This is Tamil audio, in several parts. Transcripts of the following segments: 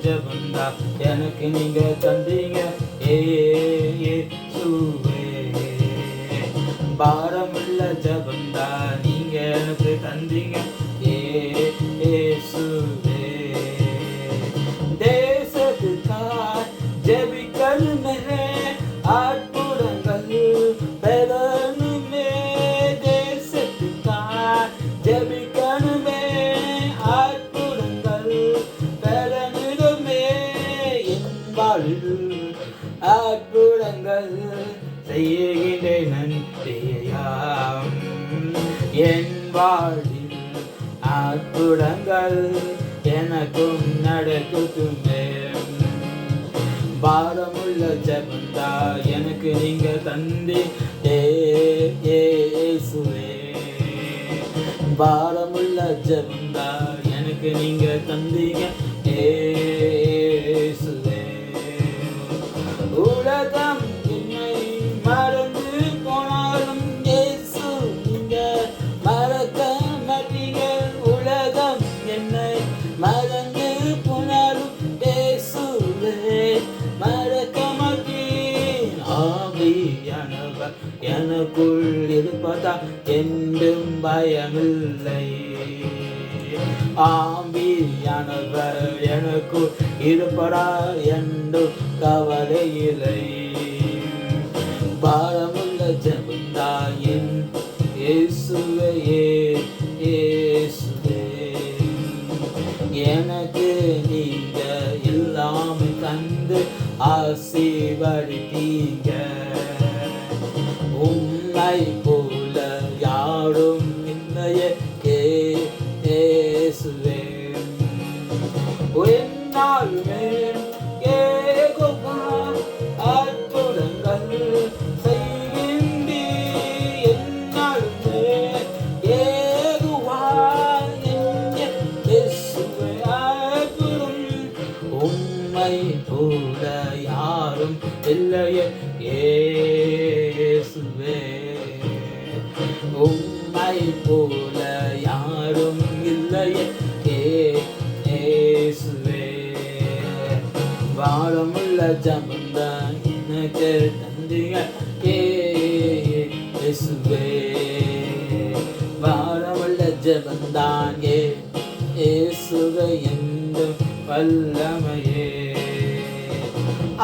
ஜபந்தா எனக்கு நீங்க தந்தீங்க இயேசுவே. பாரமுள்ள ஜபந்தா நீங்க எனக்கு தந்தீங்க இயேசுவே. தேசத்துக்காய் ஜெபிக்கணுமே, அற்புதங்கள் பெறணுமே. தேசத்துக்காய் ஜெபிக்கணுமே, அற்புதங்கள் பெறணுமே. என் வாழ்வில் அற்புதங்கள் செய்கின்றேன் நன்றியாம். என் வாழ்வில் அற்புதங்கள் எனக்கும் நடக்கட்டுமே. பாரமுள்ள ஜபந்தா எனக்கு நீங்க தந்தி இயேசுவே. பாரமுள்ள ஜபந்தா எனக்கு நீங்க தந்தீங்க இயேசுவே. உலகம் என்னை மறந்து போனாலும் இயேசு நீங்க மறக்க மாட்டீங்க. உலகம் என்னை மறந்து போனாலும் இயேசுவே மறக்க மாட்டேன். ஆவியானவர் எனக்குள் இருப்பதா என்றும் பயமில்லை. ஆவியானவர் எனக்குள் இருப்பதா என்றும் கவலை இல்லை. பாரமுள்ள ஜபந்தா என் இயேசுவே இயேசுவே. எனக்கு நீங்க எல்லாமே தந்து ஆசீர்வதித்தீங்க. உம்மை போல யாரும் இல்லையே இயேசுவே. என்னாலுமே யெகோவா அற்புதங்கள் செய்கின்றீர். என்னாலுமே யெகோவா இயேசுவே அற்புதம். உம்மை போல யாரும் இல்லையே இயேசுவே. உம்மை போல யாரும் இல்லையே இயேசுவே. பாரமுள்ள ஜபந்தா எனக்கு தந்தீங்க இயேசுவே. பாரமுள்ள ஜபந்தான் இயேசுவே என்றும் வல்லமையே.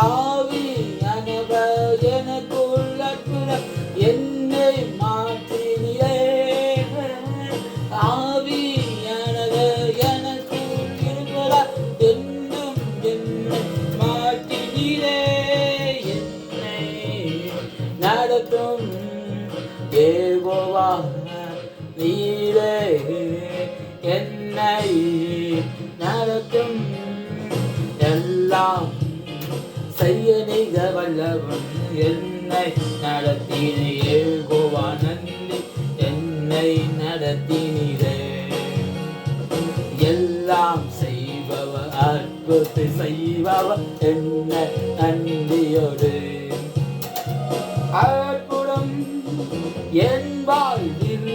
ஆவியானவர் எனக்குள் அற்புதம் என்னை மாற்றினீரே. ஆவியானவர் எனக்குள் இருப்பதால் என்னும் என்னை மாற்றினீரே. என்னை நடத்தும் யெகோவா நீரே. என்னை நடத்தும் எல்லாம் செய்ய நீங்க வல்லவன். என்னை நடத்தினே யெகோவா நன்றி. என்னை நடத்தினீரே. எல்லாம் செய்பவர் அற்புதத்தை செய்பவர் என்னை நன்றியோடு. அற்புதம் என் வாழ்வில்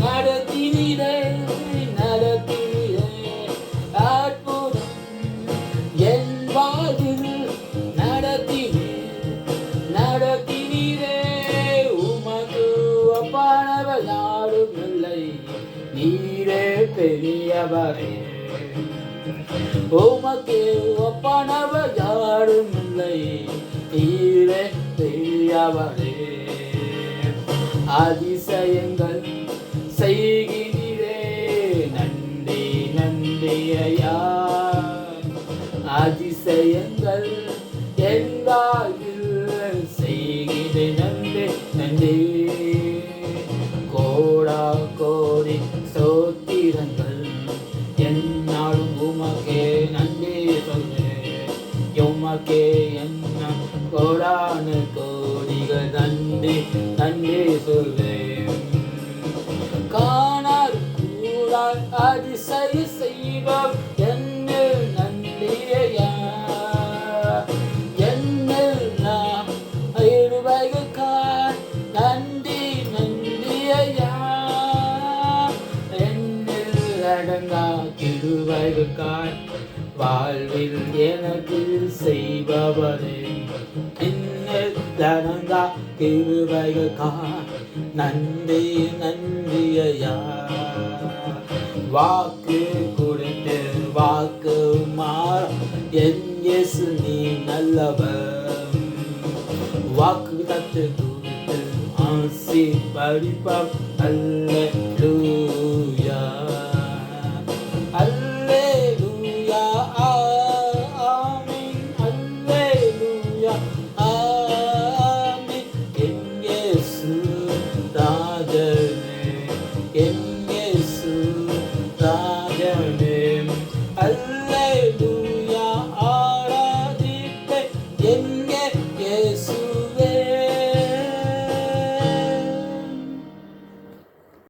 நடத்தினீரே நடத்தினீரே. அற்புதம் என் வாழ்வில் நடத்தினீரே. உமக்கு ஒப்பானவர் யாரும் இல்லை, நீரே பெரியவரே. உமக்கு ஒப்பானவர் யாரும் இல்லை, நீரே பெரியவரே. அதிசயங்கள் செய்கிறீரே நன்றி நன்றி ஐயா. அதிசயங்கள் என் வாழ்வில் செய்கிறேன் நன்றி நன்றி. கோடா கோடி ஸ்தோத்திரங்கள் என்னாலும் உமக்கே நன்றி சொல்வேன். உமக்கே என்ன கோடான கோடிகள் நன்றி நன்றி சொல்வேன். காணார் கூடார் அதிசய செய்வார் என்னில் நன்றியா. என்னில் நான் இருவைகார் நன்றி நன்றியா. என்னில் அடங்கா கிருவைகார் வாழ்வில் எனக்கு செய்பவரே இன்னல் தனங்கா கிருபைகா நன்றி நன்றி ஐயா. வாக்கு கொடுத்து வாக்கு மாற என் இயேசு நீ நல்லவர். வாக்கு தத்து கொடுத்து ஆசீர்வதிப்பார். அல்லேலூயா.